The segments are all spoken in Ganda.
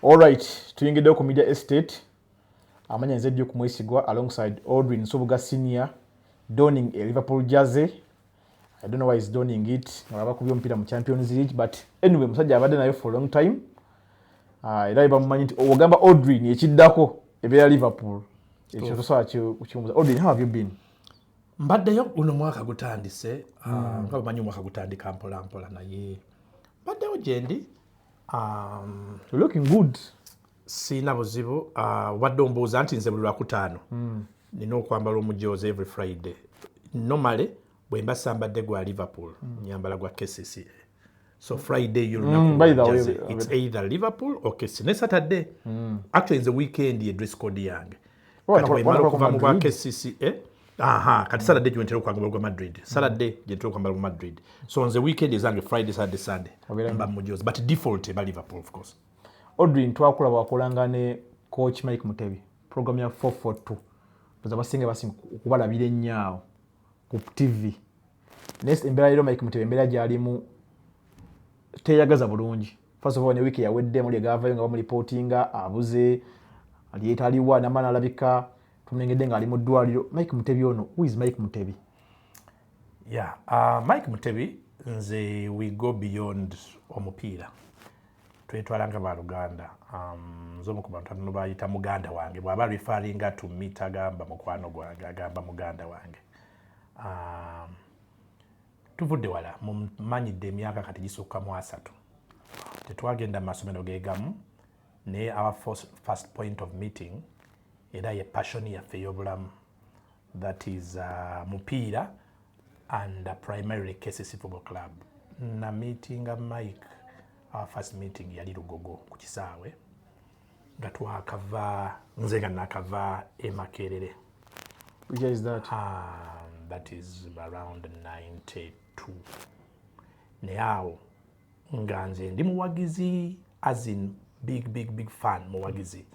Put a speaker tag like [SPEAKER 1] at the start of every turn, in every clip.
[SPEAKER 1] Alright, tuyingiddeko ku Media Estate. Amanya nze ddyo kumwesigwa alongside Audrey Nsubuga Senior donning a Liverpool jersey. I don't know why he's donning it. Ngaba kubyo omupiira mu Champions League, but anyway musajja abadde nayo for a long time. Era bamumanyi nti ogamba Audrey ni ekiddako ebeera Liverpool. Ekyo tosobola kukimubuuza. Audrey, how have you been?
[SPEAKER 2] Mbaddeyo guno mwaka gutandise, nga bamanyi omwaka gutandika mpola mpola naye mbaddeyo gye ndi.
[SPEAKER 1] You're looking good.
[SPEAKER 2] Siina buzibu. Obadde ombuuza nti nze buli Lwakutaano nina okwambala omujoozi every Friday. Normally bwe mba sambadde gwa Liverpool nyambala gwa KCCA. So Friday it's either Liverpool or KCCA. Ne Saturday actually nze weekend ye dress code yange. Kati bwe mala okuva mu gwa KCCA kati Saturday gyentera okwambala gwa Madrid. Saturday gyentera okwambala gwa Madrid. So nze weekend ezange Friday, Saturday, Sunday mba mujoozi, but default eba Liverpool of course.
[SPEAKER 1] Audrey twakula bwakolanga ne coach Mike Mutebi program ya 442 tuza basinga okubalabira ennyo ku TV. Next embeera lero Mike Mutebi embeera gyalimu teyagaza bulungi. First of all ne wiki yawedde muli gavayo nga bamu reportinga abuze aliyetaliwa namana alabika tumengedde nga ali mu ddwaliro. Mike Mutebi ono, who is Mike Mutebi?
[SPEAKER 2] Yeah, Mike Mutebi nze we go beyond omupiira. Twetwalanga baluganda. Nzomu ku bantu no bayita muganda wange. Bwaba referringa to meet agamba mukwano gwange agamba muganda wange. Tuvudde wala mumanyidde emyaka kati gisukka mu 3. Tetwagenda mu masomero gegamu ne our first point of meeting era ye passion yaffe y'obulamu, that is mupiira and primarily KCC Football Club. Na meeting Mike, our first meeting yali Lugogo ku kisaawe nga twakava nze nga nakava e Makerere.
[SPEAKER 1] Which year is that?
[SPEAKER 2] That is around 92. Now nga nze ndi muwagizi, as in big fan muwagizi,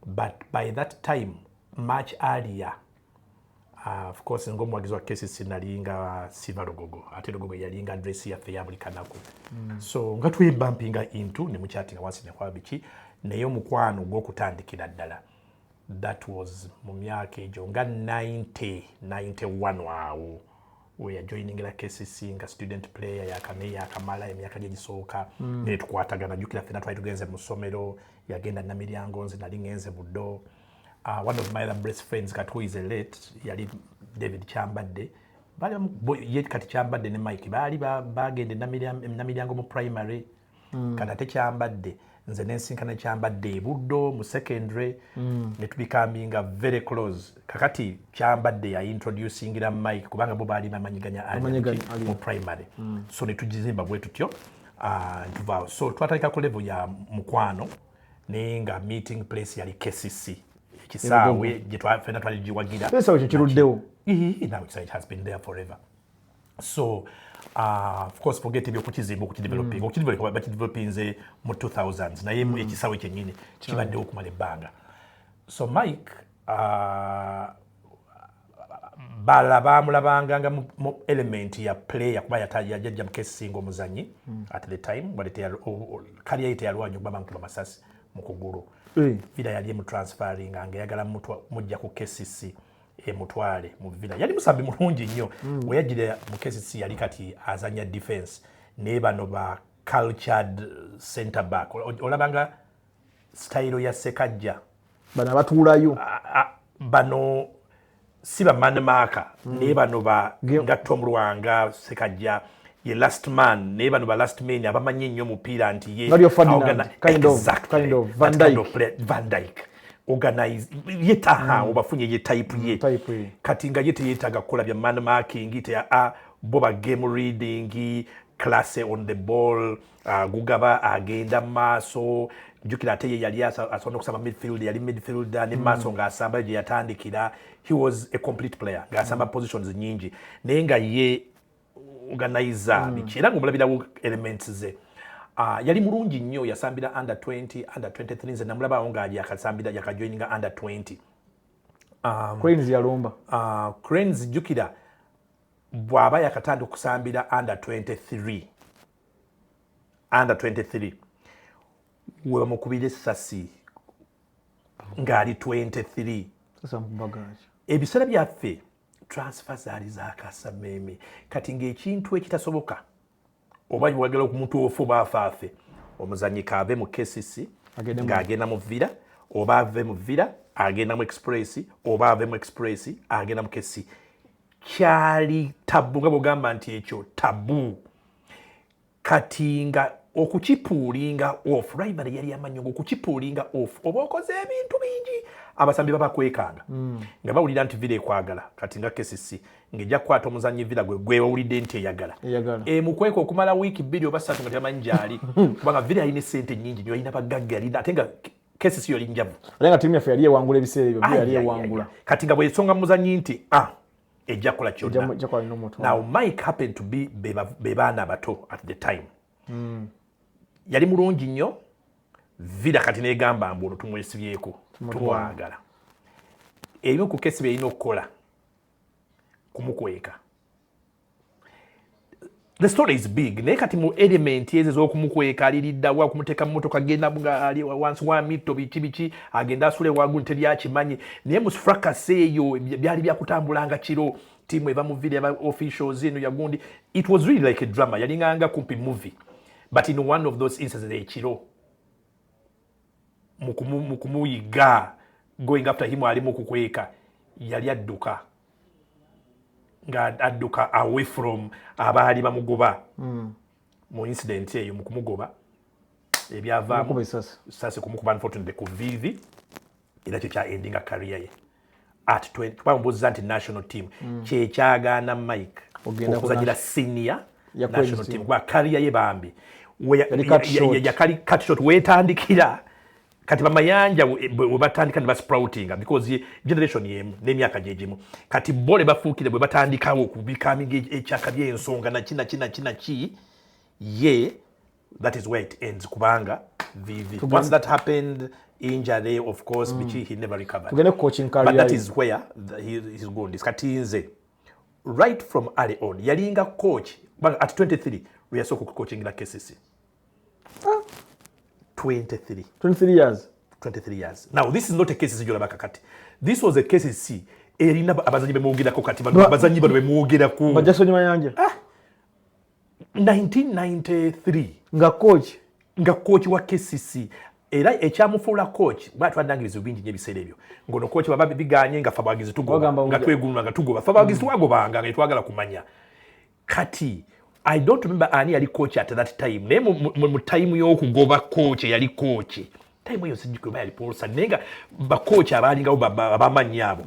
[SPEAKER 2] but by that time much earlier of course ngo muwagizi wa KCC nalinga siva Lugogo, ate Lugogo yalinga address yaffe ya buli kanaku. So nga twebumpinga into ne muchatinga wansi ne kwa biki naye omukwano gw'okutandikira ddala. That was mu myaka egyo nga 91 waawo we are joining la KCC nga student player yakamala emyaka gye gisooka ne tukwatagana jukira ffena twali tugenze mu ssomero yagenda Namiryango nze nali ngenze Buddo. One of my other best friends who is late yali David Kyambadde ye kati Kyambadde ne Mike baali bagende Namiryango mu primary kati ate Kyambadde nze nensinkana Kyambadde Buddo mu secondary ne tubikaminga very close. Kakati Kyambadde ya introducingira Mike kubanga bo baali bamanyiganya mu primary. So ne tugizimba bwe tutyo tuvaawo. So twatandika ku level ya mukwano naye nga meeting place yali KCC kisaawe gye twafena twali giwagira.
[SPEAKER 1] Pesa ekyo kiruddewo.
[SPEAKER 2] Now it has been there forever. So of course forget ebyo kukidevelopinze mu 2000s naye ekisaawe kyennyini kibaddewo okumala ebbanga. So Mike bamulabanga mu element ya player kuba yajja mu KCC ng'omuzanyi at the time kali yayite yalwanya okuba bankuba masasi mu kugulu. Vida yali mu transferring nga yagala mujja ku KCC emutwale mu Vida yali musambi mulungi nnyo we yajira mu KCC yali kati azanya defense ne bano ba cultured center back olabanga style ya Sekajja
[SPEAKER 1] bana batuulayo
[SPEAKER 2] bano siba manmaka ne bano ba Gatto Mulwanga Sekajja ye last man ne bano ba last man abamanyi nnyo mupiira nti ye
[SPEAKER 1] kind of
[SPEAKER 2] Van Dijk organize yetaha obafunye ye type ye kati nga yete yetaga kola bya man marking ite boba game reading class on the ball gugaba agenda maso jukira ate ye yali asona kusaba midfield yali midfielder ne maso nga asamba je yatandikira. He was a complete player nga asamba positions nyingi naye nga ye organizer bikira ngumulabira elements ze. Yali mulungi nnyo yasambira under 20 under 23 nze namulaba nga ali akasambira yakajoininga under 20.
[SPEAKER 1] Cranes yalomba
[SPEAKER 2] Cranes jukira bwaba yakatanda okusambira under 23 we bamukubira essasi ng'ali 23
[SPEAKER 1] sasa mbagaje
[SPEAKER 2] ebiseera byaffe transfer zaali zakasameme kati ng'ekintu ekitasoboka oba wagala ku muntu ofu baafaafe omuzannyi kaave mu KCC ng'agenda mu Villa oba ave mu Villa agenda mu Express oba ave mu Express agenda mu KCC kyali tabu nga bw'ogamba nti ekyo tabu kati nga okukipuulinga off rivalry yali amanyongo okukipuulinga off oba okoze ebintu bingi abasambi babakwekanga nga bawulira nti Villa ekwagala kati nga KCC ng'ejja kukwata omuzannyi Villa gwe wawulidde nti eyagala mukweka okumala wiiki 2 oba 3 nga tamanyi gyali kubanga Villa alina ssente nnyingi nnyo alina bagagga alina ate nga KCC yali njavu
[SPEAKER 1] ate nga ttiimu yaffe yali ewangula ebiseera ebyo Villa yali ewangula
[SPEAKER 2] kati nga bw'esonga muzannyi nti ejja kukola kyonna now Mike happened to be be baana bato at the time yali mulungi nnyo Villa kati negamba mbu ono tumwesibyeko tumwagala ebimu ku kesi byerina okukola kumukweka the story is big naye kati mu element ezo z'okumukweka aliriddawa okumuteeka mu motoka agenda wansi wa mitto biki agenda asule waggulu teryakimanyi naye mu fracas eyo byali byakutambulanga kiro tiimu eva mu Villa officials eno yagundi it was really like a drama yalinganga kumpi movie but in one of those instances ekiro mukumuyiga going after him ali mukukweka yali adduka nga adduka away from abaali bamugoba mu incident eyo mukumugoba ebyavaamu sase kumukuba unfortunately ku vivi era kyo kya endinga career ye at 20 twambuza nti national team kyekyagaana Mike okuzanyira senior national team kuba career ye bambi yakali cut short wetandikira kati bamayanja bwe batandika ne basproutinga because generation yemu n'emyaka gyegimu kati bole bafuukire bwe batandikawo okubikaminga ekyaka by'ensonga na ki ye that is where it ends kubanga vivi once that happened injury of course bichi he never recovered
[SPEAKER 1] tugende coaching career
[SPEAKER 2] but that is where he's going kati nze right from early on yalinga coach at 23 we are so coaching la KCC 23 years now this is not a KCC jolabaka kati this was a KCC erina abazanyi bemwogerako kati abazanyi bano bemwogerako
[SPEAKER 1] bajasonyi mayanja
[SPEAKER 2] 1993
[SPEAKER 1] nga
[SPEAKER 2] coach wa KCC era ekyamufuula coach batwadangiriza bingi nnyo ebiseera ebyo ngono coach baba biganye nga fabagizi tugoba nga tweguluma nga tugoba fabagizi twagobanga nga twagala kumanya kati I don't remember ani yali coach at that time naye mu time y'okugoba coach yali coach time eyo sijjukira yali Paulson nenga bacoach abalingawo abamanyi abo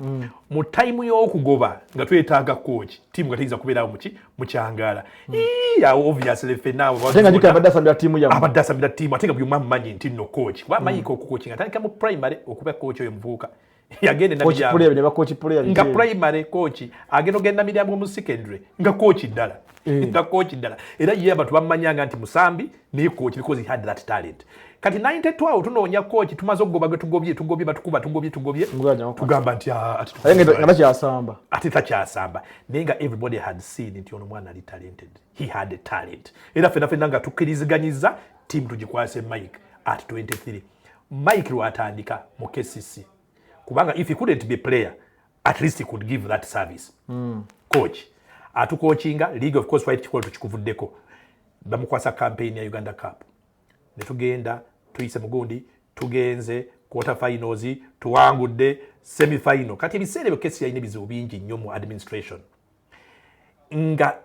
[SPEAKER 2] mu time y'okugoba nga twetaaga coach tiimu nga teyinza kubeerawo mu kyangala obviously fenaawo
[SPEAKER 1] abadde
[SPEAKER 2] asambira tiimu ate nga buli omu amumanyi nti nno coach kuba amanyika okucoaching atandika mu primary okuba coach oyo muvubuka yagenda nga primary coach agenda ogenda miryango mu secondary nga coach ddala era ye abantu bamumanyanga nti musambi naye coach because he had that talent kati 92 tunoonya coach tumaze okugoba tugobye batukuba tugobye tugamba nti ati takyasamba naye nga everybody had seen nti ono mwana ali talented he had a talent era fena nga tukkiriziganyiza team tugikwase Mike at 23 Mike lwatandika mu KCC kubanga if he couldn't be a player at least he could give that service coach atukoochinga league of course white chikolo tukikuvuddeko bamukwasa campaign ya Uganda Cup netugenda tuyise mugundi tugenze quarter finals tuwangudde semi final kati ebiseera byo kesi yayina ebizibu bingi nnyo mu administration nga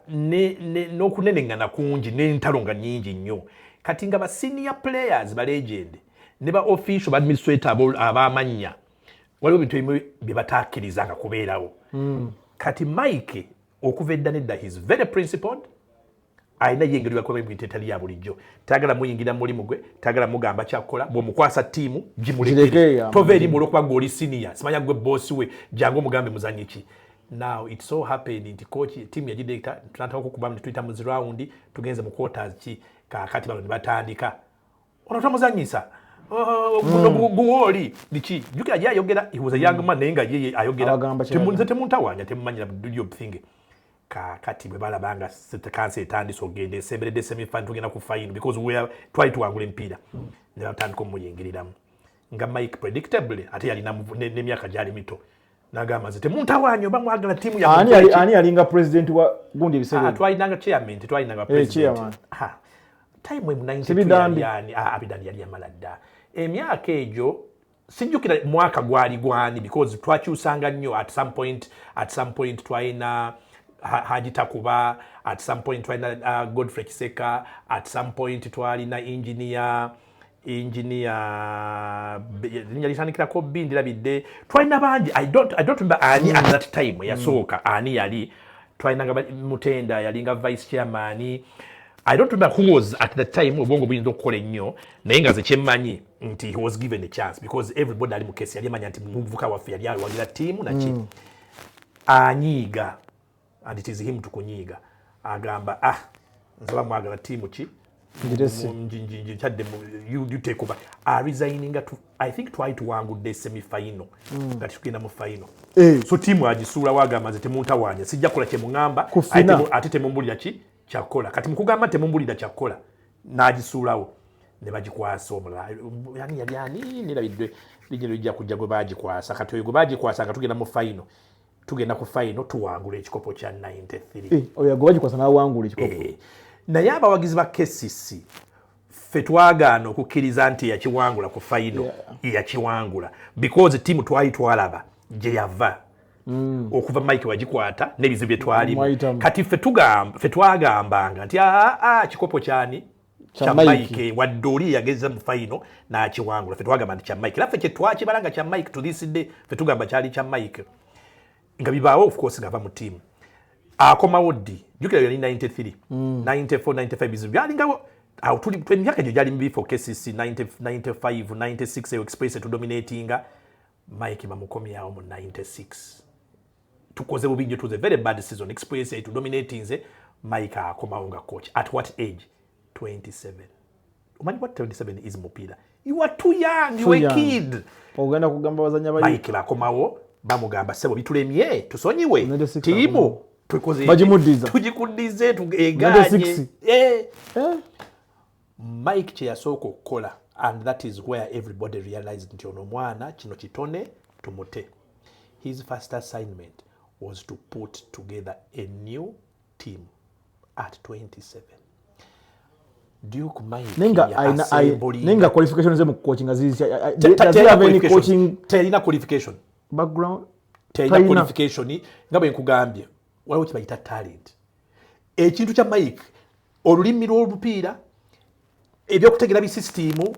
[SPEAKER 2] n'okunenengana kungi n'entalo nga nnyingi nnyo kati nga ba senior players ba legend ne ba official ba administrator abamanya waliwo bintu ebimu bye bataakirizanga kubeerawo kati Mike okuva edda nedda he is very principled ayina yengeri lwakuba ebintu etali ya bulijjo tayagala muyingira mulimu gwe tayagala mugamba kyakukola bw'omukwasa ttiimu gimulekere tova erimu olwokuba gwe oli senior simanya gwe boosi we jangu omugambe muzanyi ki now it so happened nti coach ttiimu yagideeta tunataka okukubamu netuyita mu zirawundi tugenze mu quarters ki kaakati bano ne batandika ono tamuzanyisa guwoli niki jukira yayogera he was a young man naye nga yeye ayogera nze temuntawanya temumanyira do your thing kati bwe balabanga kansi etandise ogenda esemberedde semifinal tugenda ku final because twali tuwangula empiira ne batandika omuyingiriramu nga Mike predictably ate yalina n'emyaka gyali mito n'agamba nze temuntawaanya oba mwagala ttiimu
[SPEAKER 1] ani yalinga president wa gundi ebisebe
[SPEAKER 2] twalinanga chairman tetwalinanga president time mu 92 abidani yali amala dda emyaka egyo sijjukira mwaka gwali gwani because twakyusanga nnyo at some point twalina Haji Takuba, at some point twalina Godfrey Kiseka, at some point twalina engineer yalisandikirako bindi labidde twalina bangi I don't remember ani at that time yasooka ani yali twalinanga Mutenda yalinga vice chairman I don't remember who was at the time obwongo buyinza okukola ennyo naye nga ze kyemmanyi nti he was given a chance because everybody ali mu kesi yali amanya nti muvuka waffe yali awagira ttiimu naki anyiiga and it is him tukunyiiga agamba nsaba mwagala ttiimu ki you take over resigning I think twali tuwangudde semi-final nga tugenda mu final so ttiimu agisuula wagamba nze temuntawaanya sijja kukola kye muŋŋamba ate temumbulira ki kyakola kati mukugamba temumbulira kyakola n'agisuulawo ne bagikwasa omulala yani nirabiddwe lijja kujja gwe bagikwasa kati oyo gwe bagikwasa nga tugenda ku final tuwangula ekikopo kya 93
[SPEAKER 1] oyo gwe bagikwasa n'awangula ekikopo
[SPEAKER 2] naye abawagizi ba KCC ffe twagaana okukkiriza nti yakiwangula ku final yakiwangula because ttiimu twali twalaba gye yava okuva Mike wagikwata n'ebizibu bye twalimu kati ffe twagambanga nti kikopo kyani kya Mike wadde oli yageza mu final n'akiwangula ffe twagamba nti kya Mike era ffe kye twakibalanga kya Mike to this day ffe tugamba kyali kya Mike nga bibaawo of course ngava mu ttiimu akomawo ddi jukira yali 93 94 95 bizibu byalingawo awo tuli emyaka egyo gyali mibi for KCC 95 96 eyo express etudominatinga Mike bamukomyawo mu 96 tukoze bubi nnyo tuze very bad season express etudominatinze Mike akomawo nga coach at what age 27 umanyi what 27 is mupiira you are too young you are a kid
[SPEAKER 1] ogenda kugamba bazanya bali
[SPEAKER 2] Mike bakomawo bamugamba sebo bitulemye tusonyiwe tiimu tugikuddize tugeganye Mike kye yasooka okukola and that is where everybody realized nti ono mwana kino kitone tumute his first assignment was to put together a new team at 27 Duke Mike
[SPEAKER 1] nenga qualification ze mu coaching azizi
[SPEAKER 2] telina qualification
[SPEAKER 1] background
[SPEAKER 2] telina qualification nga bwe nkugambye waliwo kibayita talent ekintu kya Mike olulimi lw'olupiira ebyokutegera bisisitimu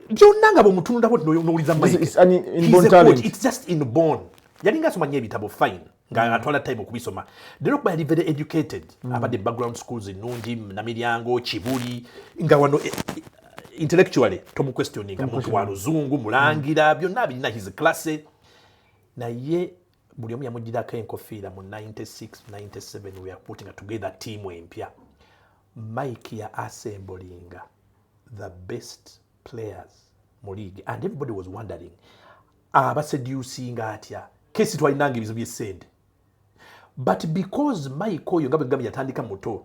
[SPEAKER 2] byonna nga bw'omutunulako n'owuliza Mike it's just inborn yalinga asoma nnyo ebitabo fine nga atwala time okubisoma then okuba yali very educated abadde background schools ennungi Namiryango Kibuli nga wano intellectually tomuquestioninga muntu wa luzungu mulangira byonna birina his class naye buli omu yamugirako enkofiira mu 96 97 we are putting together team empya Mike ya assembling the best players mu league and everybody was wondering abaseducing atya kesi twalinanga ebizibu by'essente but because Mike oyo nga bwe ngambye yatandika muto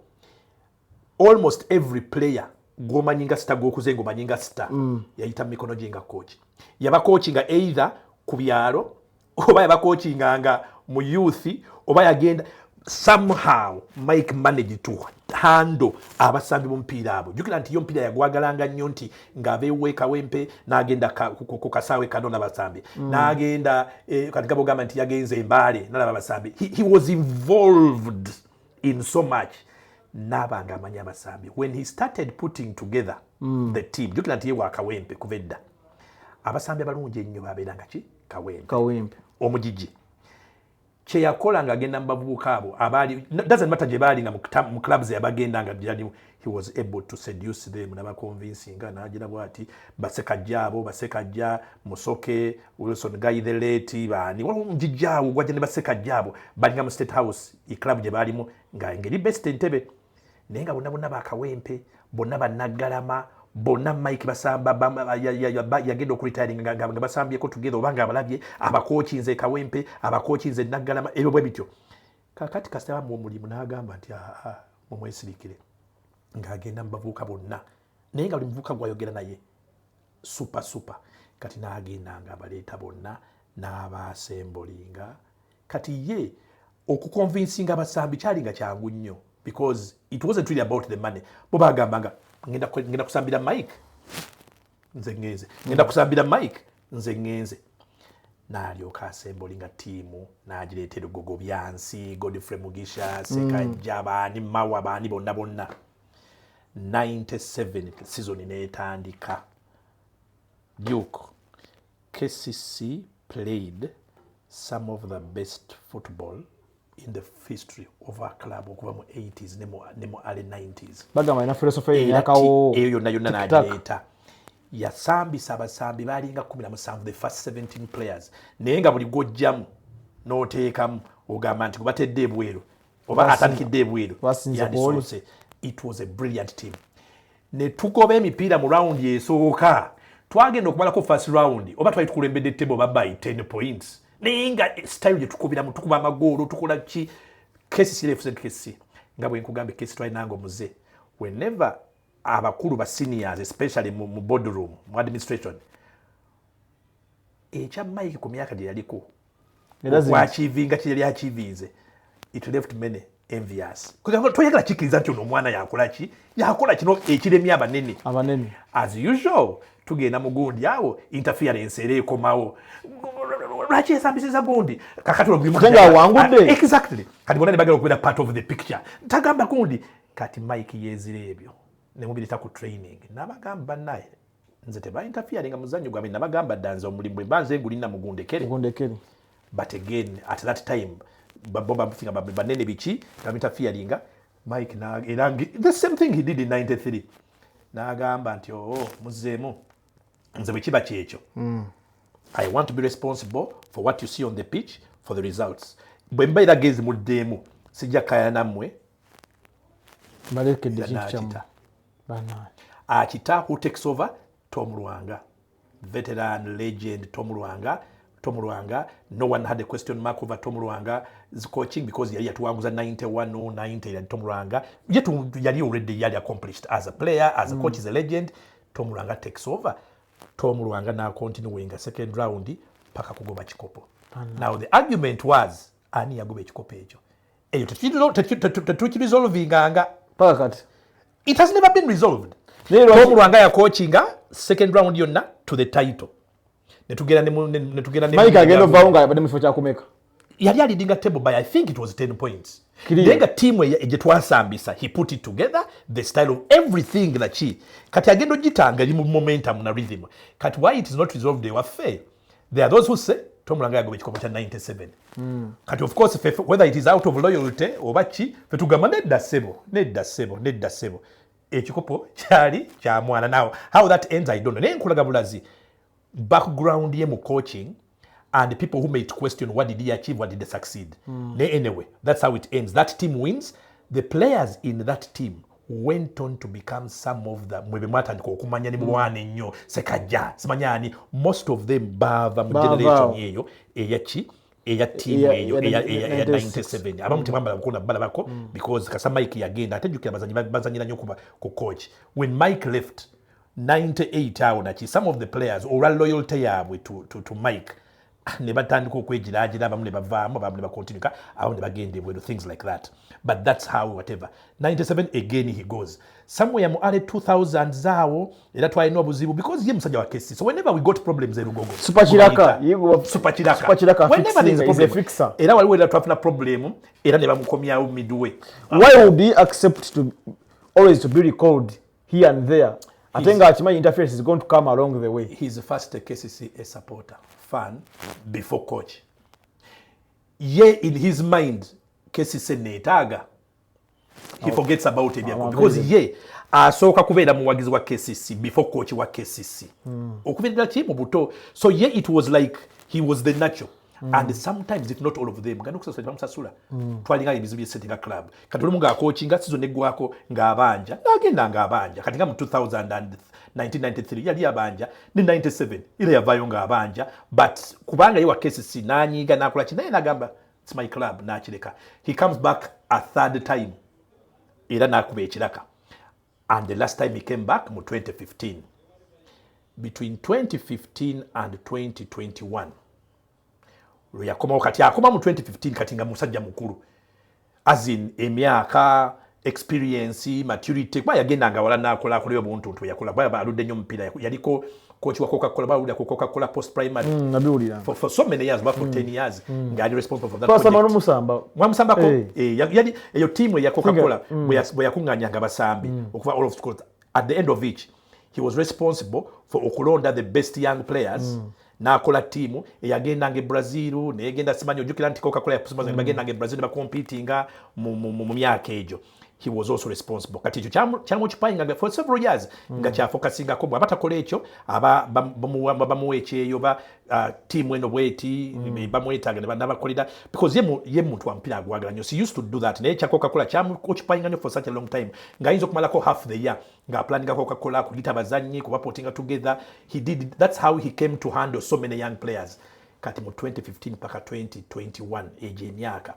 [SPEAKER 2] almost every player gw'omanyinga sita gw'okuze ng'omanyinga sita yayita mu mikono gye nga coach yaba coachinga either ku byalo oba yaba coachinganga mu youth oba yagenda somehow Mike managed to handle abasambi b'omupiira abo jukira nti yo mpira yagwagalanga nnyo nti ng'abeeweka wempe n'agenda ku kasaawe kano n'abasambi n'agenda kati gabo gamba nti yagenze embaale n'alaba abasambi he was involved in so much n'abanga amanya abasambi when he started putting together the team jukira nti ye wa kawempe kuva edda abasambi abalungi ennyo babeeranga ki kawempe omugigi kye yakola ng'agenda mu bavubuka abo abaali doesn't matter gye baalinga mu clubs yabagendanga gyalimu he was able to seduce them n'abaconvincinga n'agira bw'ati basekajja Musoke Wilson Guy the late baani waliwo omugigi awo gwajja ne basekajja abo balinga mu State House club gye baalimu nga engeri best entebe naye nga bonna bakawempe bonna bannaggalama bonna Mike basamba yagenda okuretiringa nga basambyeko together oba nga abalabye abakoochinze kawempe abakoochinze naggalama ebyo bwe bityo kakati kasitaba mu mulimu n'agamba nti mumwesirikire ng'agenda mu bavubuka bonna naye nga buli muvubuka gwayogera naye super kati n'agenda nga abaleeta bonna n'abaasembolinga kati ye okukonvinsinga abasambi kyali nga kyangu nnyo because it wasn't really about the money bo bagambanga ngenda kusambira Mike nze ngenze ngenda kusambira Mike nze ngenze n'alyoka asembolinga tiimu n'agireetera Gogo Byansi Godfrey Mugisha Sekajja baani Mawa baani bonna 97 season n'etandika Duke KCC played some of the best football in the history of our club okuva mu 80s ne mu early 90s
[SPEAKER 1] bagamba ina philosophy yakawo
[SPEAKER 2] eyo yonna n'agireeta yasambisa abasambi balinga 17 the first 17 players naye nga buli gwojjamu n'oteekamu ogamba nti gubatedde ebweru oba atandikidde ebweru yandisoose. It was a brilliant team. Ne tugoba emipiira mu round esooka twagenda okumalako first round oba twali tukulembedde table oba by 10 points naye nga style gye tukubiramu tukuba amagoolo tukola ki kesi nga bwe nkugambye kesi twalinanga omuze whenever abakulu ba seniors especially mu boardroom mu administration ekya Mike ku myaka gye yaliko okwachivinga kye yali achivinze it left many envious kugira toyagala kikiriza nti ono omwana yakola kino ekiremye abanene as usual tugenda mu gundi awo interference era ekomawo lwaki esambisiza gundi kakati
[SPEAKER 1] wangudde
[SPEAKER 2] exactly kati bonna ne bagala okubeera part of the picture tagamba gundi kati Mike yezire ebyo ne mubirita ku training n'abagamba naye nze teba interfere nga muzannyo gwabe n'abagamba danza omulimu bwe mbanze ngulina mugundekere but again at that time Boba Finga banene biki interfering Mike na erangi the same thing he did in 93 n'agamba nti muzeemu nze bwe kiba kyekyo I want to be responsible for what you see on the pitch for the results bwe mbaira gezi muddemu sijja kaya nammwe
[SPEAKER 1] balekedde kintu bana
[SPEAKER 2] akita who takes over Tom Lwanga veteran legend Tom Lwanga no one had a question mark over Tom Lwanga's coaching because yali yatuwanguza 91 or 90 and Tom Lwanga yetu yali already accomplished as a player as a coach is a legend. Tom Lwanga takes over. Tom Lwanga now continuing a second round paka kugoba chikopo. Now the argument was ani yagoba chikopo ejo eyo tetu resolving anga
[SPEAKER 1] paka
[SPEAKER 2] it has never been resolved. Tom Lwanga ya coachinga second round yonna to the title netugenda
[SPEAKER 1] Mike agenda vaunga abade mufo kya kumeka
[SPEAKER 2] yali leading a table by I think it was 10 points. Denga team eje twasambisa he put it together the style of everything that she kati agendo gitanga limu momentum na rhythm kati why it is not resolved they were fair. There are those who say Tom Lwanga yagobe kikopo kya 97 kati of course whether it is out of loyalty oba ki fetugamba nedda sebo ekikopo kyali kya mwana. Now how that ends I don't know. Nenkulaga bulazi background ye mu coaching and the people who made question what did he achieve, what did they succeed. Anyway, that's how it ends. That team wins. The players in that team went on to become some of the okumanya ni mwane nnyo Sekajja simanyani most of them bava mu generation yeyo eya team eyo eya 97 abamu tebambala kukona balabako because kasa Mike yagenda atejukira bazanyira nnyo kuba ku coach. When Mike left 98 awo nachi some of the players or loyalty yabwe to Mike ne batandika okwegiragira abamu ne bavaamu abamu ne bakontinuka awo ne bagenda ebweru things like that. But that's how whatever 97 again he goes somewhere mu early 2000s zaawo era twalina obuzibu because ye musajja wa kesi so whenever we got problems erugogo
[SPEAKER 1] super chiraka
[SPEAKER 2] whenever there is a problem era waliwo era twafuna problem era ne bamukomyawo midway.
[SPEAKER 1] Why would he accept to always to be recalled here and there? I think my interference is going to come along the way.
[SPEAKER 2] He's the first KCCA supporter, fan, before coach. Ye in his mind, KCCA netaga. He forgets about it because ye asoka kubeera muwagizi wa KCC before coach wa KCC. Okubeera team buto. So ye it was like he was the natural. And sometimes if not all of them ngano kusasula bamusasula twalinga ebizibu setting club kati oli munga coachinga season eggwako ng'abanja agenda ng'abanja kati nga mu 2000 and 1993 yali abanja ne 97 ile yavayo ng'abanja but kubanga ye wa KCC nanyiga nakola kinaye nagamba it's my club n'akireka. He comes back a third time era n'akuba ekiraka, and the last time he came back mu 2015. Between 2015 and 2021 lwe yakomawo, kati akoma mu 2015 kati nga musajja mukulu, as in emyaka, experience, maturity, kuba yagendanga wala n'akolayo buntuntu yakola, kuba aludde nnyo omupiira, yaliko coach wa Coca-Cola, baludde ku Coca-Cola post primary for so many years, for 10 years nga ali responsible for that project. Mwamusambako yali eyo team ya Coca-Cola bwe yakunganyanga basambi okuva all of school. At the end of which he was responsible for okulonda the best young players. N'akola team eyagendanga e Brazil, negenda simanyi ojjukira nti Coca-Cola yapusimaza bagendanga e Brazil bakompitinga mu myaka egyo. He was also responsible. Kati ekyo kyamukipayinga for several years nga kyafokasingako bw'aba takola ekyo bamuwa ekyeyo team eno bweti bamwetaaga ne banabakolera, because ye muntu wa mupiira agwagala nnyo. He used to do that. Naye kya Coca-Cola kyamukipayinga nnyo for such a long time nga ayinza okumalako half the year nga planninga Coca-Cola kuyita bazannyi kubapotinga together. He did, that's how he came to handle so many young players. Kati mu 2015 paka 2021 egyo emyaka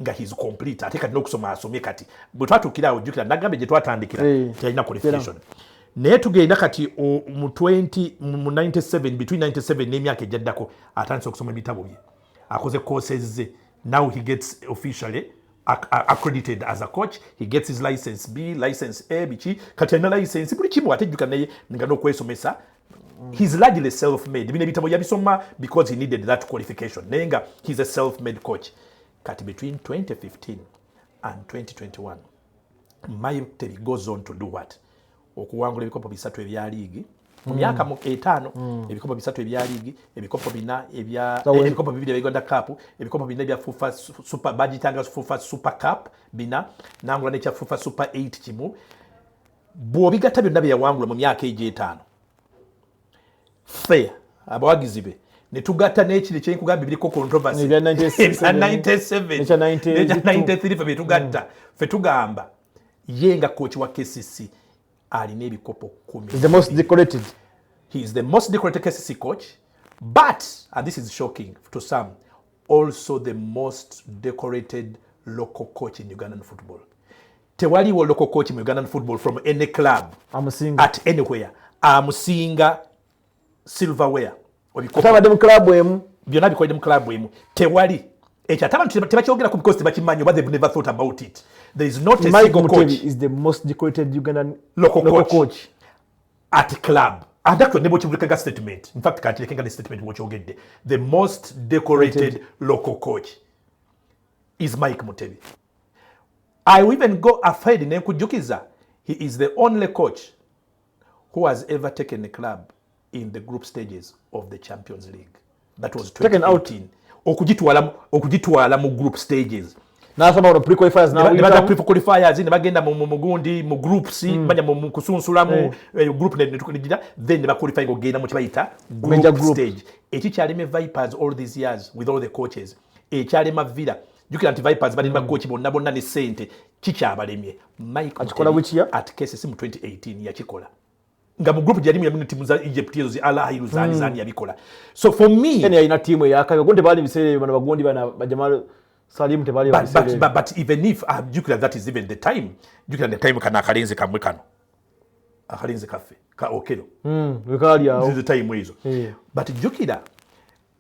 [SPEAKER 2] nga he's complete, ate kati n'okusoma asomye. Kati bwe twatukirawo jjukira nagambe gye twatandikira talina qualification, naye tugenda kati mu 97, between 97 n'emyaka ejjaddako atandise okusoma ebitabo bye, akoze courses ze. Now he gets officially accredited as a coach. He gets his license B, license A, biki kati alina license buli kimu, ate jjuka naye nga n'okwesomesa. He's largely self-made. Bino ebitabo yabisoma because he needed that qualification. Naye nga he's a self-made coach. Kati between 2015 and 2021 Mutebi goes on to do what? Okuwangula ebikopo 3 ebya liigi mu myaka 5, ebikopo 3 ebya liigi, ebikopo 4 ebikopo 2 ebya Uganda Cup, ebikopo 4 ebya FIFA Super Budget anga FIFA Super Cup 4, nangula n'ekya FIFA Super 8 kimu. Bw'obigatta byonna bye yawangula mu myaka egyo 5, fair abawagizi be ne tugatta n'ekiri kyenkugamba biriko controversy 97 93 fe betugatta fe tugamba ye nga coach wa KCC alina ebikopo 10.
[SPEAKER 1] He's the most decorated.
[SPEAKER 2] He is the most decorated KCC coach, but, and this is shocking to some, also the most decorated local coach in Ugandan football. Tewaliwo local coach in Ugandan football from any club at anywhere amusinga silverware
[SPEAKER 1] atabadde mu club emu,
[SPEAKER 2] byonna bikolede mu club emu. Tewali ekyo ate abantu tebakyogerako because tebakimanyi, but they've never thought about it. There is not a single coach.
[SPEAKER 1] Mutebi is the most decorated Ugandan
[SPEAKER 2] local coach at club. And that's what Nebo statement. In fact, can't the statement what you get. The most decorated local coach is Mike Mutebi. I will even go ahead in Nkujukiza. He is the only coach who has ever taken a club in the group stages of the Champions League. That was 2018. Okujitwala mu group stages.
[SPEAKER 1] N'asoma pre-qualifiers
[SPEAKER 2] na pre-qualifiers ne bagenda mu gundi mu groups banya mu kusunsulamu group ne then ne qualify ogenda mu kibayita group stage. Ekikyaleme Vipers all these years with all the coaches. Ekyalema Villa. Jukira anti Vipers bali coach bonna ne sente kikyabalemye. Mike at KCC mu 2018 yakikola. Nga mu group jalimu ya timu za Egypt ezo Al Ahly zani yabikola. So for me
[SPEAKER 1] ina timu yakabe gonde bali bisere bana bagondi bana bajamal Salim tebali bisere.
[SPEAKER 2] But even if jukira that is even the time, jukira the time kana akalenze kamwe kano. Akalenze kafe ka okero.
[SPEAKER 1] Wekali yao.
[SPEAKER 2] This is the time wezo. But jukira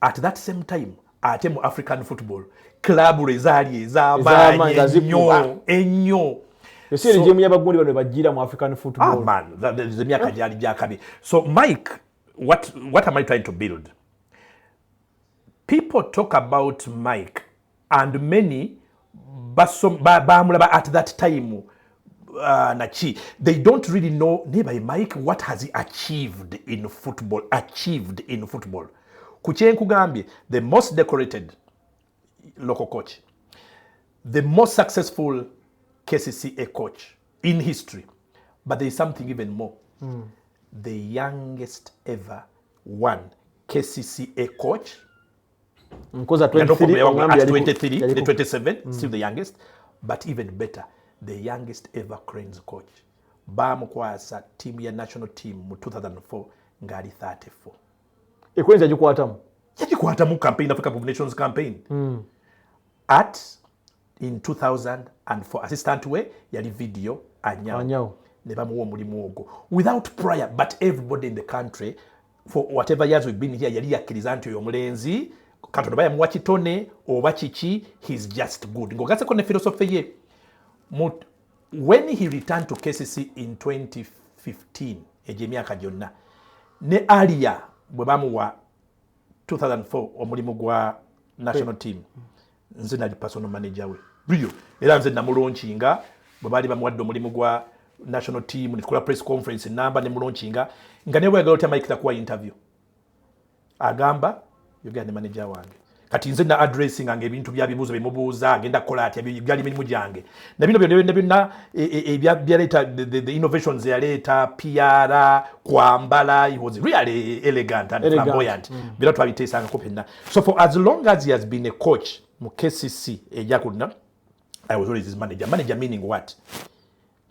[SPEAKER 2] at that same time ate mu African football club rezali ez'amaanyi ennyo.
[SPEAKER 1] Yesi nje munyabagundi bano bajira mu African football.
[SPEAKER 2] Man, that is the myaka jali byakabi. So Mike, what am I trying to build? People talk about Mike and many bamulaba at that time nachi. They don't really know nearby Mike what has he achieved in football. Kuchenkugambye, the most decorated local coach, the most successful KCCA coach in history, but there is something even more. The youngest ever one KCCA coach.
[SPEAKER 1] Because at 23,
[SPEAKER 2] the 27, still the youngest, but even better, the youngest ever Cranes coach. Bamukwasa team ya national team mu 2004 ngali 34.
[SPEAKER 1] Cranes yajikwatamu
[SPEAKER 2] campaign, Africa Cup of Nations campaign. in 2004 assistant we yali video anyawo ne bamuwa omulimu ogwo without prior, but everybody in the country for whatever years we've been here yali yakkiriza nti oyo omulenzi Katonda bayamuwa kitone oba kiki, he's just good. Ngogaseko ne philosophy ye. When he returned to KCC in 2015, emyaka gyonna, ne Alia bwe bamuwa 2004 omulimu gwa national team, nze nali personal manager we. Brio, era nze namulaunchinga bwe bali bamuwadde omulimu gwa national team, nitukola press conference namba ne mulaunchinga, nga ne bwegala otya Mike takuwa interview. Agamba yogera ne manager wange. Kati nze na addressing ange ebintu bya bibuzo bimubuuza agenda kola atya byali emirimu gyange. Na bino byonna byaleeta the innovations yaleeta PR, kwambala, he was really elegant and flamboyant. Bino twabiteesangako penna. So for as long as he has been a coach mu KCC ejakulina, I was always his manager. Manager meaning what?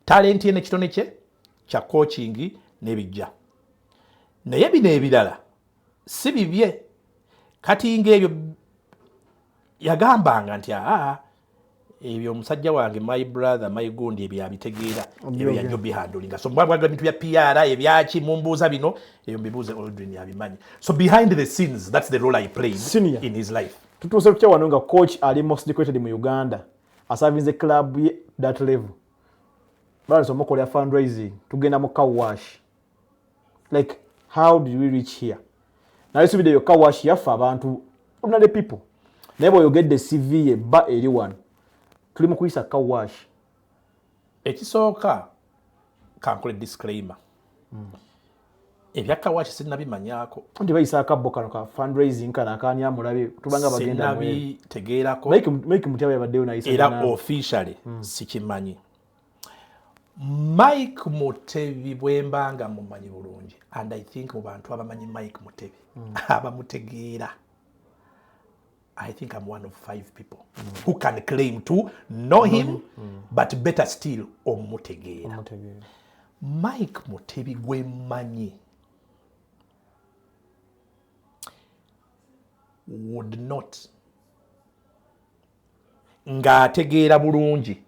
[SPEAKER 2] Talent ye nekitone kye kya coaching n'ebijja. Naye bino ebirala si bibye. Kati ng'ebyo yagambanga nti ebyo omusajja wange my brother my gundi ebyo abitegeera ebyo yajjo bihandulinga. So mbwabwaga bintu bya PR ebyaki mumbuuza bino ebyo mbibuuze Aldrin yabimanyi. So behind the scenes, that's the role I played in his life.
[SPEAKER 1] Tutuuse kutya wano nga coach ali most decorated mu Uganda asavinze club ye that level. Bali somukolera fundraising tugenda mu car wash. Like how did we reach here? Now this video car wash yafa abantu ordinary people. Never you get the CV ye ba eri one. Tuli mu kuyisa car wash.
[SPEAKER 2] Ekisooka kankole disclaimer. Ebya car wash sinnabimanyako.
[SPEAKER 1] Ndi bayisa akabbo kano ka fundraising kana akanya mulabe tubanga bagenda mu.
[SPEAKER 2] Sinnabitegeerako.
[SPEAKER 1] Make mutyawe baddeyo na isa.
[SPEAKER 2] Era officially sikimanyi. Mike Mutebi bwembanga mumanyi bulungi, and I think mu bantu abamanyi Mike Mutebi abamutegeera, I think I'm one of 5 people who can claim to know him, but better still omutegeera. Mike Mutebi gwemanyi would not nga ategeera bulungi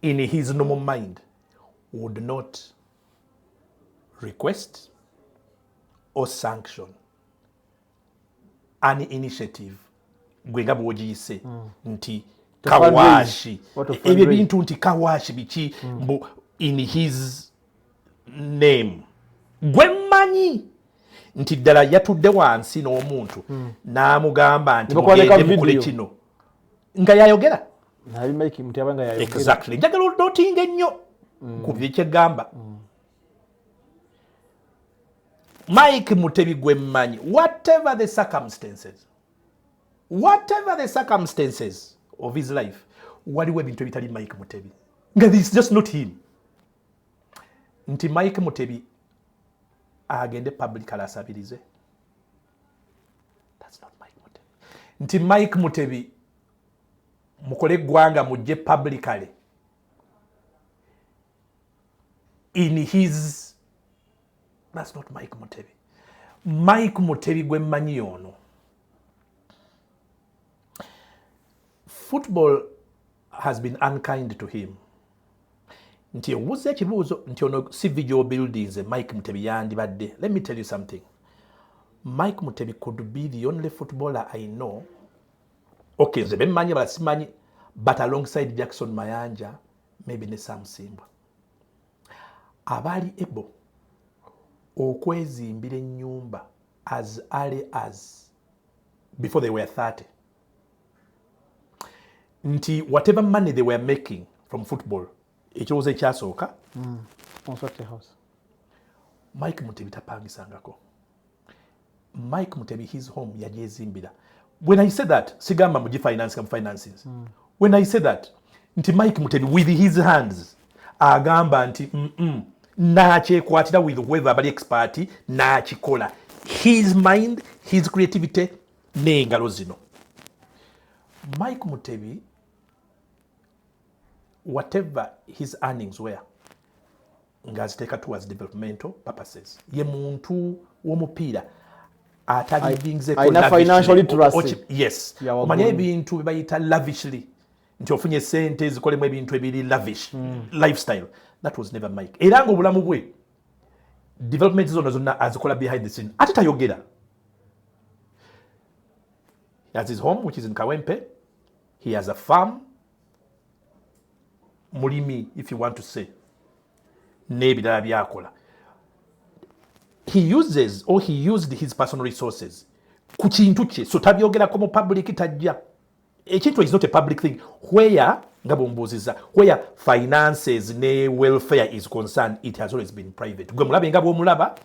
[SPEAKER 2] in his normal mind would not request or sanction any initiative gwenga bwogiyise nti kawashi ebyo bintu nti kawashi biki in his name gwemanyi nti ddala yatudde wansi n'omuntu n'amugamba nti mugende mukole kino nga yayogera
[SPEAKER 1] nabi Mike Mutebi nga yayogera
[SPEAKER 2] exactly njagala onotinga ennyo ku byekyeggamba. Mike Mutebi gwemanyi whatever the circumstances of his life waliwo ebintu ebitali Mike Mutebi nga this is just not him. Nti Mike Mutebi agende public alasabirize, that's not Mike Mutebi. Nti Mike Mutebi mukole eggwanga mujje publicly in his, that's not Mike Mutebi. Mike Mutebi gwemanyi ono, football has been unkind to him. Nti obuuza ekibuuzo nti ono si video buildings Mike Mutebi yandibadde. Let me tell you something. Mike Mutebi could be the only footballer I know, okay, nze bemmanyi bala simanyi, but alongside Jackson Mayanja, maybe ne Sam Simbwa, abali ebo okwezimbira ennyumba as early as before they were 30. Nti whatever money they were making from football, ekirowoozo ekyasooka
[SPEAKER 1] house.
[SPEAKER 2] Mike Mutebi tapangisangako. Mike Mutebi his home yajezimbira. When I say that, sigamba muji finances. When I say that, nti Mike Mutebi with his hands agamba nti nakyekwatira with whoever bali expert nakikola. His mind, his creativity n'engalo zino. Mike Mutebi, whatever his earnings were, ngaziteka towards developmental purposes. Ye muntu w'omupiira atali bingze
[SPEAKER 1] financial literacy.
[SPEAKER 2] Yes. Omanye ebintu bayita lavishly. nti ofunye sente zikolemu ebintu ebiri lavish lifestyle. That was never Mike. Era ng'obulamu bwe development zonna azikola behind the scene. Ate tayogera. He has his home, which is in Kawempe. He has a farm. Mulimi, if you want to say. N'ebirala byakola. He used his personal resources ku kintu kye, so tabyogerako mu public tajja. Ekintu is not a public thing. Where finances ne welfare is concerned, it has always been private. Gwe mulabe nga bw'omulaba,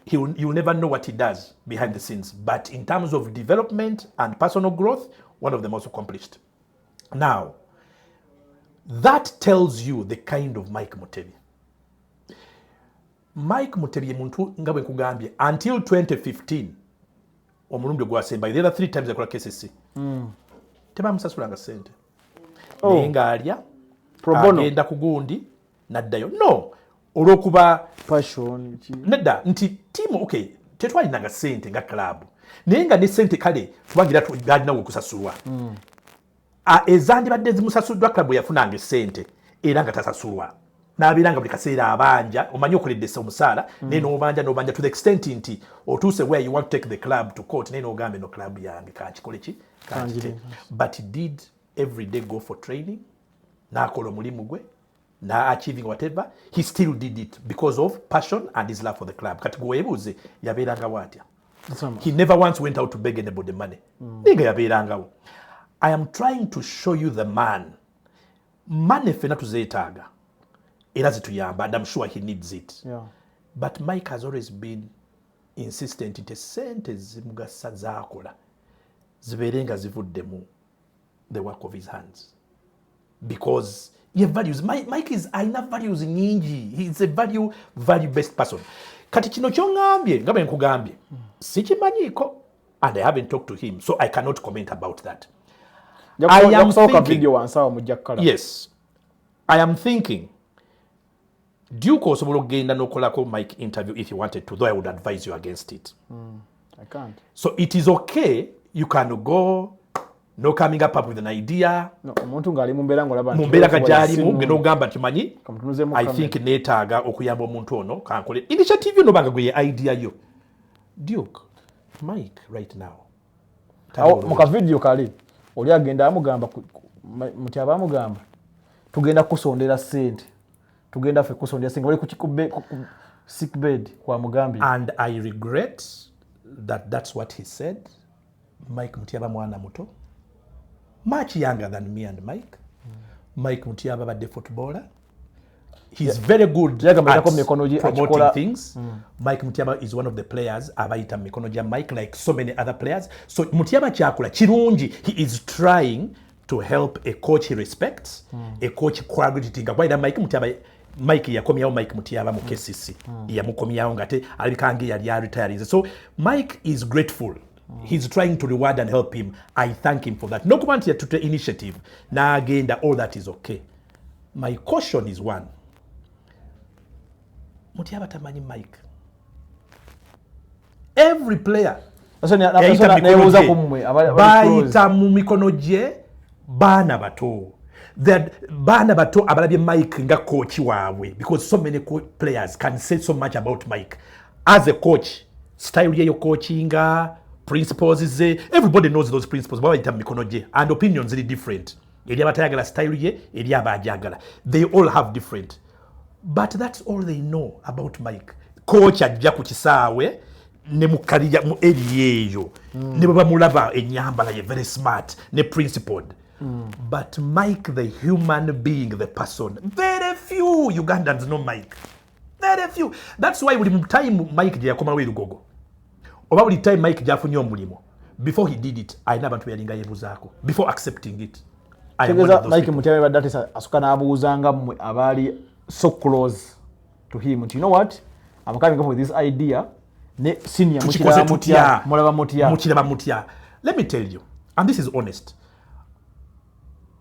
[SPEAKER 2] you'll never know what he does behind the scenes. But in terms of development and personal growth, one of the most accomplished. Now, that tells you the kind of Mike Mutebi. Mike Mutebi muntu nga bwe nkugambye, until 2015, omulundi gwasemba, the other 3 times yakola KCC. Tebamusasulanga sente. Naye ng'alya, agenda ku gundi, n'addayo. No, olw'okuba
[SPEAKER 1] passion.
[SPEAKER 2] Nedda, nti tiimu, okay, tetwalinanga sente nga club. Naye nga ne sente kale, tubangira galinawo okusasulwa. Ezandibadde zimusasuddwa club yafunanga sente, era nga tasasulwa. N'abeeranga buli kaseera abanja, omanyi okoledde omusaala, naye n'obanja to the extent nti otuuse where you want to take the club to court, naye n'ogambe no club yange kankikole ki? But he did every day go for training, n'akola omulimu gwe, achieving whatever. He still did it because of passion and his love for the club. Kati gwe weebuuze yabeeranga watya? He never once went out to beg anybody money. Ninga yabeerangawo. I am trying to show you the man. Money fena tuzeetaaga. Era zituyamba, and I'm sure he needs it.
[SPEAKER 1] Yeah.
[SPEAKER 2] But Mike has always been insistent nti sente zimugasa z'akola zibeerenga zivuddemu the work of his hands. Because he values, Mike is aina values nyingi. He's a value-based person. Kati kino kyongambye, nga bwe nkugambye, sikimanyiiko, and I haven't talked to him, so I cannot comment about that. Yes, I am thinking, Duke osobola okugenda n'okolako Mike interview if you wanted to, though I would advise you against it.
[SPEAKER 1] I can't.
[SPEAKER 2] So it is okay, you can go, no coming up with an idea.
[SPEAKER 1] No, omuntu ng'ali mu mbeera ng'olaba
[SPEAKER 2] nti mu mbeera gagyalimu ngenda ogamba nti manyi, I think neetaaga okuyamba omuntu ono kankole. Initiative yo nobanga gwe ye idea yo. Duke, Mike right now.
[SPEAKER 1] Mu kavidiyo kali, oli agenda amugamba, Mutyaba amugamba, tugenda kusondera ssente. Tugenda ffe kusondera ssente. Oli ku sick bed kwa mugambi.
[SPEAKER 2] And I regret that that's what he said. Mike Mutyaba mwana muto. Much younger than me and Mike. Mike Mutyaba badde footballer. He's very good at promoting things. Mike Mutyaba is one of the players abayita mikono gya Mike, like so many other players. So Mutyaba kyakola kirungi. He is trying to help a coach he respects, a coach collaborating. Mike yakomyawo Mike Mutyaba mu KCC. Yamukomyawo ngate alikange yali retired. So Mike is grateful. He's trying to reward and help him. I thank him for that. No comment here to the initiative. Now again, that all that is okay. My caution is one. Mutyaba tamanyi Mike. Every player. Bayita mu mikono gye baana bato. Baana bato abalabye Mike nga coach waabwe, because so many players can say so much about Mike. As a coach, style ye yo coachinga, principles is everybody knows those principles. Bayita mu mikono gye, and opinions are different. Eri abatayagala style ye, eri abajagala. They all have different. But that's all they know about Mike. Coach ajja ku kisaawe ne mukalija mu eri eyo. Ne baba mulaba enyambala ye very smart, ne principled. But Mike, the human being, the person, very few Ugandans know Mike. Very few. That's why buli time Mike gye yakomawo erugogo, oba buli time Mike gyafunye omulimo, before he did it, ayina abantu beyalinga yebuzaako before accepting it.
[SPEAKER 1] Mike Mutyaba badde asuka n'abuuzanga mmwe abaali so close to him. You know what? I'm coming up with this idea. Ne senior mulaba mutya.
[SPEAKER 2] Let me tell you, and this is honest.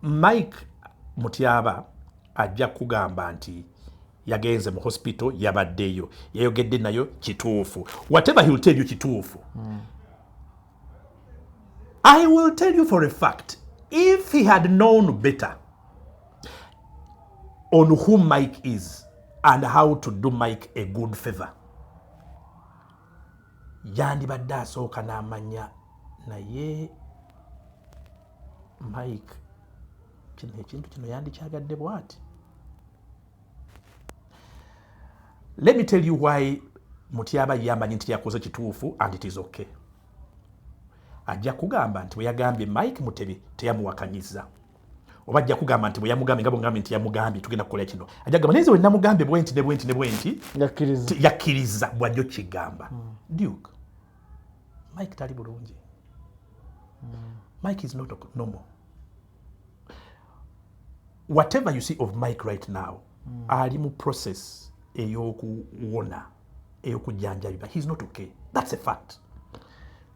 [SPEAKER 2] Mike Mutyaba ajja kugamba nti yagenze mu hospital, yabaddeyo, yayogedde nayo kituufu. Whatever he will tell you kituufu. I will tell you for a fact, if he had known better on who Mike is and how to do Mike a good favor, yandibadde asooka n'amanya naye Mike kino ekintu kino yandikyagadde bw'ati. Let me tell you why Mutyaba yamanyi nti yakoze kituufu and it is okay. Ajja kugamba nti bwe yagambye Mike Mutebi teyamuwakanyiza. Oba ajja kugamba nti bwe yamugambye nga bw'ongambye nti yamugambye tugenda kukola kino. Ajja kugamba neze we namugambye bwenti ne bwenti ne bwenti yakkiriza bw'ajja kigamba. Duke, Mike tali bulungi. Mike is not normal. Whatever you see of Mike right now, ali mu process eyokuwona, eyokujjanjabibwa. He's not okay. That's a fact.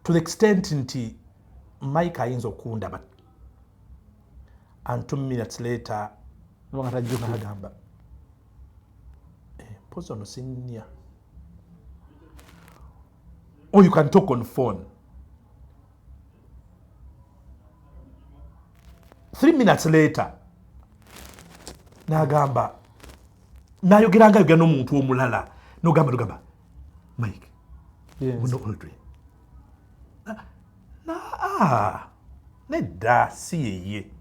[SPEAKER 2] To the extent nti Mike ayinza okundaba and 2 minutes later n'agamba pose ono sinnya. Or you can talk on phone. 3 minutes later n'agamba nayogeranga n'omuntu omulala n'ogamba Mike, muno Audrey nedda si yeye.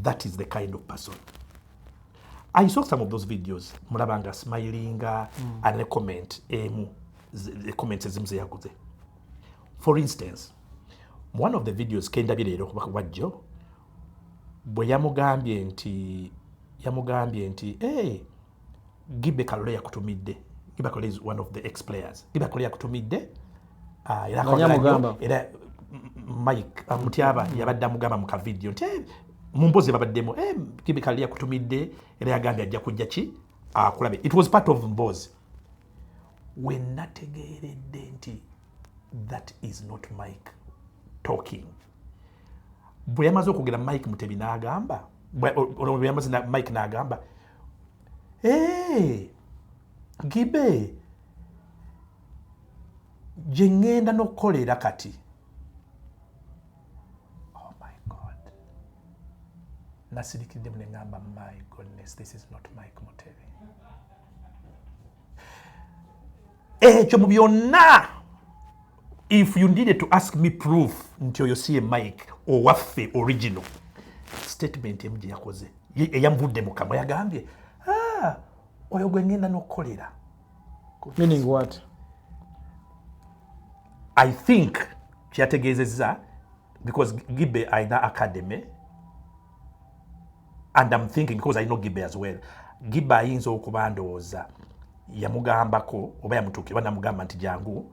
[SPEAKER 2] That is the kind of person. I saw some of those videos mulabanga smiling and a comment the comments ezimu ze yaguze. For instance, one of the videos kendabye leero wajjo bwe yamugambye nti Gibe Kalole yakutumidde. Gibe Kalole is one of the ex-players. Gibe Kalole yakutumidde era Mike Mutyaba yabadde amugamba mu kavidiyo nti mumbozi babaddemu Gibe Kalole yakutumidde era yagambye ajja kujja ki akulabe. It was part of Mbozi. When nategeeredde nti that is not Mike talking. Bwe yamaze okugera Mike Mutebi n'agamba bwe yamaze Mike n'agamba Gibe gye ŋŋenda n'okukolera kati. Oh my God. Nasirikiddemu ne ŋŋamba my goodness, this is not Mike Mutebi. Ekyo mu byonna, if you needed to ask me proof nti oyo si Mike owaffe original, statement emu gye yakoze eyamuvudde mu kamwa yagambye oyo gwe ŋŋenda n'okukolera.
[SPEAKER 1] Meaning what?
[SPEAKER 2] I think kyategeezezza because Gibe ayina academy and I'm thinking because I know Gibe as well. Gibe ayinza okuba ndowooza yamugambako oba yamutuukira oba namugamba nti jangu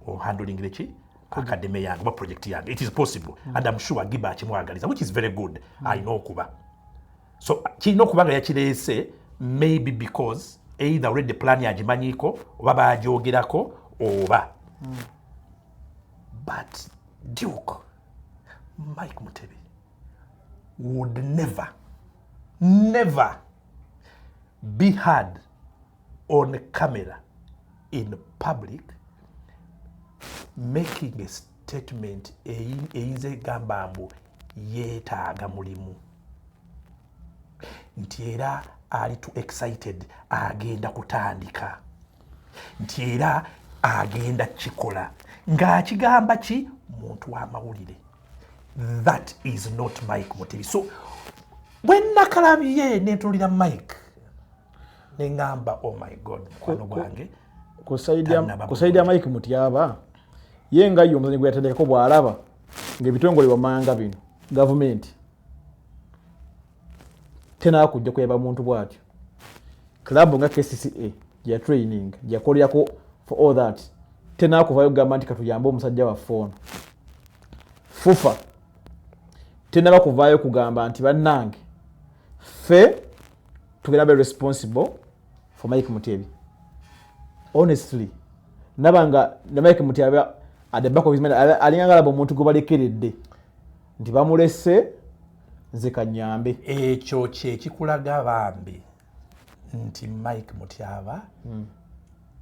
[SPEAKER 2] ohandling ki academy yange oba project yange. It is possible and I'm sure Gibe akimwagaliza, which is very good. I know okuba. So kirina okuba nga yakireese maybe because either already plan yagimanyiiko oba bagyogerako oba. But Duke, Mike Mutebi would never be heard on camera in public making a statement eyinza egamba mbu yeetaaga mulimu nti era ali too excited agenda kutandika nti era agenda kikola ng'akigamba ki muntu w'amawulire. That is not Mike Mutebi. So when nakalabye netulira Mike neŋŋamba oh my God mukwano gwange
[SPEAKER 1] kusaidia Mike Mutyaba ye nga ye omuzanyi gwe yatendekako bw'alaba ng'ebitongole wammanga bino gavumenti tenaakujja kuyamba muntu bw'atyo. Club nga KCCA gya training gyakolerako for all that tenaakuvayo kugamba nti katuyambe omusajja waffe ono. FUFA tenaba kuvaayo kugamba nti bannange ffe tugenda be responsible for Mike Mutebi. Honestly nabanga ne Mike Mutebi at the back of his mind alinganga alaba omuntu gwe balekeredde nti bamulese nze kanyambe.
[SPEAKER 2] Ekyo kye kikulaga bambi nti Mike Mutyaba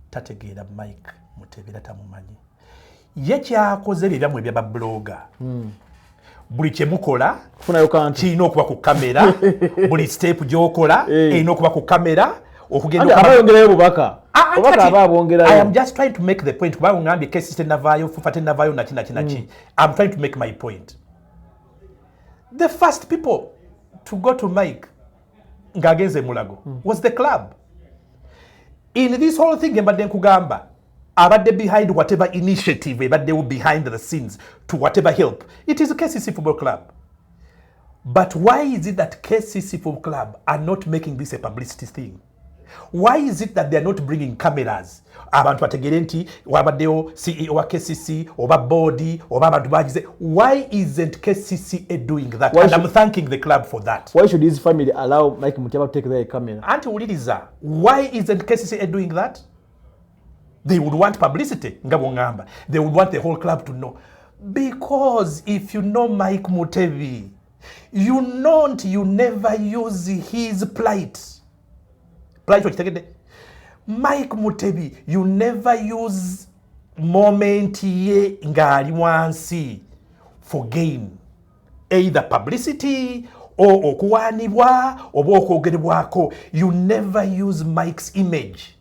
[SPEAKER 2] tategeera Mike Mutebi tamumanyi. Ye kyakoze bye byamwe by'ababloga buli kyemukola
[SPEAKER 1] funayo kantu
[SPEAKER 2] kirina okuba ku kamera buli step gy'okola erina okuba ku kamera okugenda
[SPEAKER 1] abayongerayo bubaka obubaka aba abongerayo.
[SPEAKER 2] I am just trying to make the point kuba ngambye kesi tenavaayo fufa tenavaayo naki I'm trying to make my point. The first people to go to Mike ng'agenze Mulago was the club. In this whole thing mbadde nkugamba abadde behind whatever initiative ebaddewo behind the scenes to whatever help, it is KCC Football Club. But why is it that KCC Football Club are not making this a publicity thing? Why is it that they are not bringing cameras? Abantu bategere nti wabaddewo CEO wa KCC oba board oba abantu bagize. Why isn't KCCA doing that? And I'm thanking the club for that.
[SPEAKER 1] Why should his family allow Mike Mutebi to take their camera?
[SPEAKER 2] Auntie Uliriza, why isn't KCCA doing that? They would want publicity. They would want the whole club to know. Because if you know Mike Mutebi, you never use his plight. Mike Mutebi, you never use moment ye ngali wansi for gain. Either publicity or okuwanibwa oba okwogerebwako. You never use Mike's image.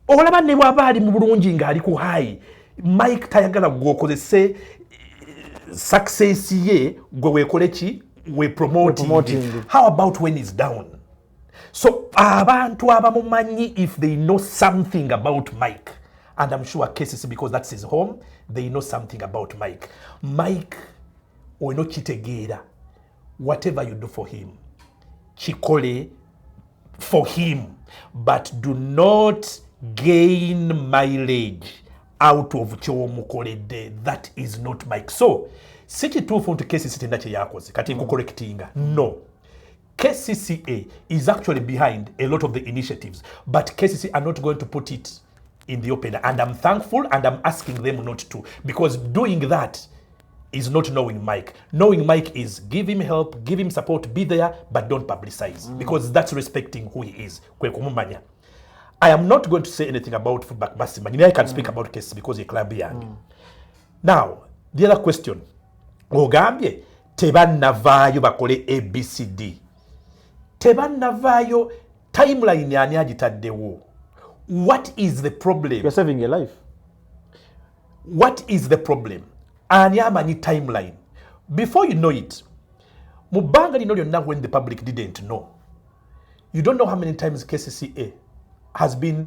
[SPEAKER 2] Olaba ne bwaba ali mu bulungi ng'ali ku high, Mike tayagala gwokozese success ye gwe weekole ki we promoting. How about when he's down? So abantu abamumanyi, if they know something about Mike, and I'm sure KCC, because that's his home, they know something about Mike. Mike oyino kitegeera, whatever you do for him kikole for him, but do not gain mileage out of kyomukoledde. That is not Mike. So si kituufu nti KCC tenda kye yakoze kati nkukolectinga. No, KCCA is actually behind a lot of the initiatives, but KCC are not going to put it in the open, and I'm thankful and I'm asking them not to, because doing that is not knowing Mike. Knowing Mike is give him help, give him support, be there, but don't publicize, because that's respecting who he is. I am not going to say anything about football Basimba. I can speak about KCC because he's a club young. Now, the other question. Ogambye tebannavaayo bakole ABCD. Tebannavaayo timeline yani agitaddewo. What is the problem?
[SPEAKER 1] You're saving a life.
[SPEAKER 2] What is the problem? Ani amanyi timeline. Before you know it, mubanga lino lyonna when the public didn't know. You don't know how many times KCCA has been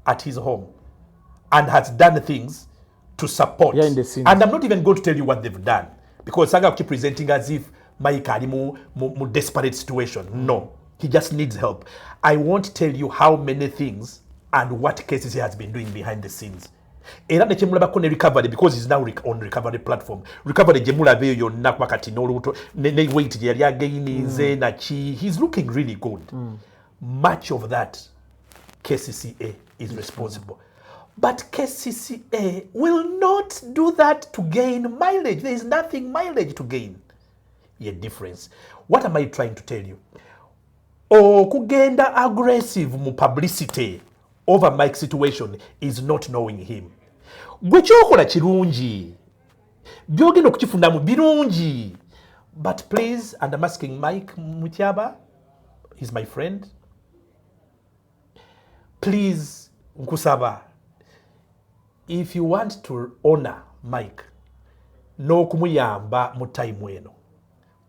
[SPEAKER 2] at his home and has done things to support.
[SPEAKER 1] Yeah, in the scenes.
[SPEAKER 2] And I'm not even going to tell you what they've done, because Saga keep presenting as if Mike ali mu desperate situation. No, he just needs help. I won't tell you how many things and what cases he has been doing behind the scenes. Era ne kyemulabako ne recovery, because he's now on recovery platform. Recovery gyemulabeeyo yonna kwakati n'olubuto ne weight gye yali againinze naki. He's looking really good. Much of that KCCA is responsible. But KCCA will not do that to gain mileage. There is nothing mileage to gain. A difference. What am I trying to tell you? Kugenda aggressive mu publicity over Mike's situation is not knowing him. Gwe kyokola kirungi. Byogenda okukifunamu birungi. But please, and I'm asking Mike Mutyaba, he's my friend. Please, nkusaba, if you want to honor Mike, no kumuyamba mu time eno,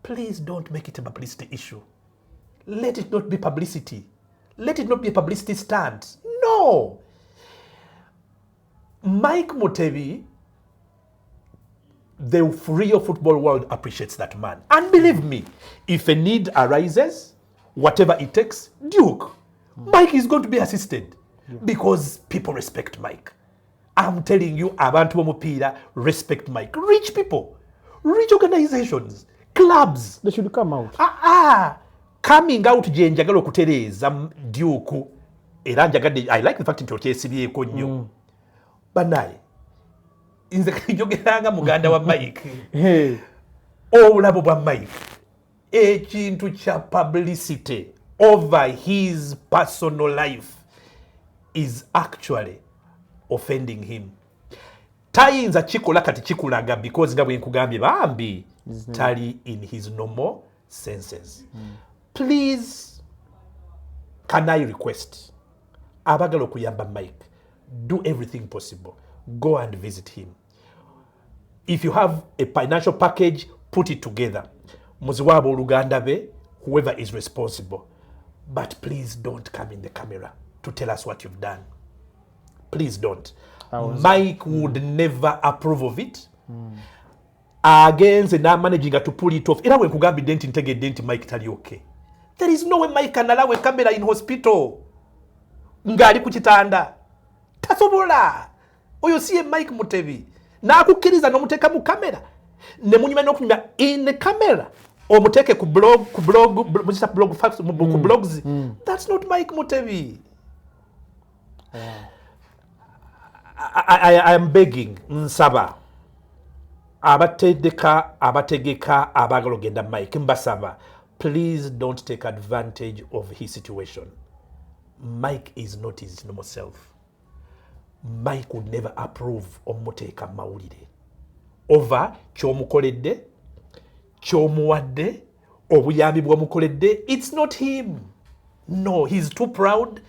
[SPEAKER 2] please don't make it a publicity issue. Let it not be publicity. Let it not be a publicity stunt. No. Mike Mutebi, the real football world appreciates that man. And believe me, if a need arises, whatever it takes, Duke, Mike is going to be assisted, because people respect Mike. I'm telling you, abantu b'omupiira respect Mike. Rich people, rich organizations, clubs.
[SPEAKER 1] They should come out.
[SPEAKER 2] Coming out gye njagala okutereeza Duke. Era njagadde, I like the fact nti okyesibyeko nnyo. Banaye, nze njogeranga muganda wa Mike. Obulabo bwa Mike, ekintu kya publicity over his personal life is actually offending him. tayinza kikola kati kikulaga because nga bwe nkugambye bambi tali in his normal senses. Please, can I request abagala okuyamba Mike, do everything possible, go and visit him. If you have a financial package, put it together. Muziwabo Oluganda be, whoever is responsible. But please don't come in the camera to tell us what you've done. Please don't. Mike would never approve of it. Against and now managing to pull it off. Era when kugambi denti ntegedde nti Mike tali okay. There is no way Mike can allow a camera in hospital. Ngali ku kitanda. Tasobola. Oyo siye Mike Mutebi. Na akukkiriza n'omuteeka mu camera. Ne munyuma n'okunyuma in the camera. Omuteke ku blog, fax, ku blogs. That's not Mike Mutebi. I am begging nsaba abategeka abagala ogenda Mike mbasaba, please don't take advantage of his situation. Mike is not his normal self. Mike would never approve omuteeka mawulire over kyomukoledde, kyomuwadde, obuyambi bw'omukoledde. It's not him. No, he's too proud.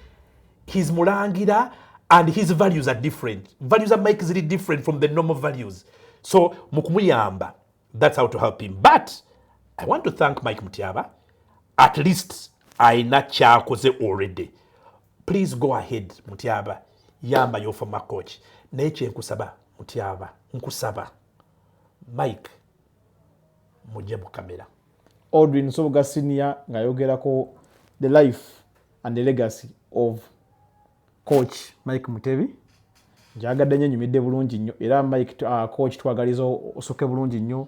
[SPEAKER 2] He's mulangira. And his values are different. Values are Mike is really different from the normal values. So, mukumuyamba, that's how to help him. But, I want to thank Mike Mutyaba. At least, aina kyakoze already. Please go ahead, Mutyaba. Yamba your former coach. Neche nkusaba, Mutyaba. Nkusaba. Mike, mujje mu kamera.
[SPEAKER 1] Audrey Nsoboga Senior ngayogerako the life and the legacy of coach Mike Mutebi. Njagadde nnyo nyumidde bulungi nnyo era Mike coach twagaliza osoke bulungi nnyo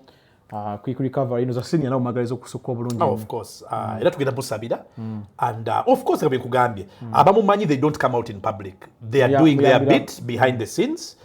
[SPEAKER 1] quick recovery ino za senior nawo magaliza okusuka bulungi nnyo.
[SPEAKER 2] Of course era tugenda busabira and of course nga bwe nkugambye abamumanyi they don't come out in public, they are doing their bit behind the scenes.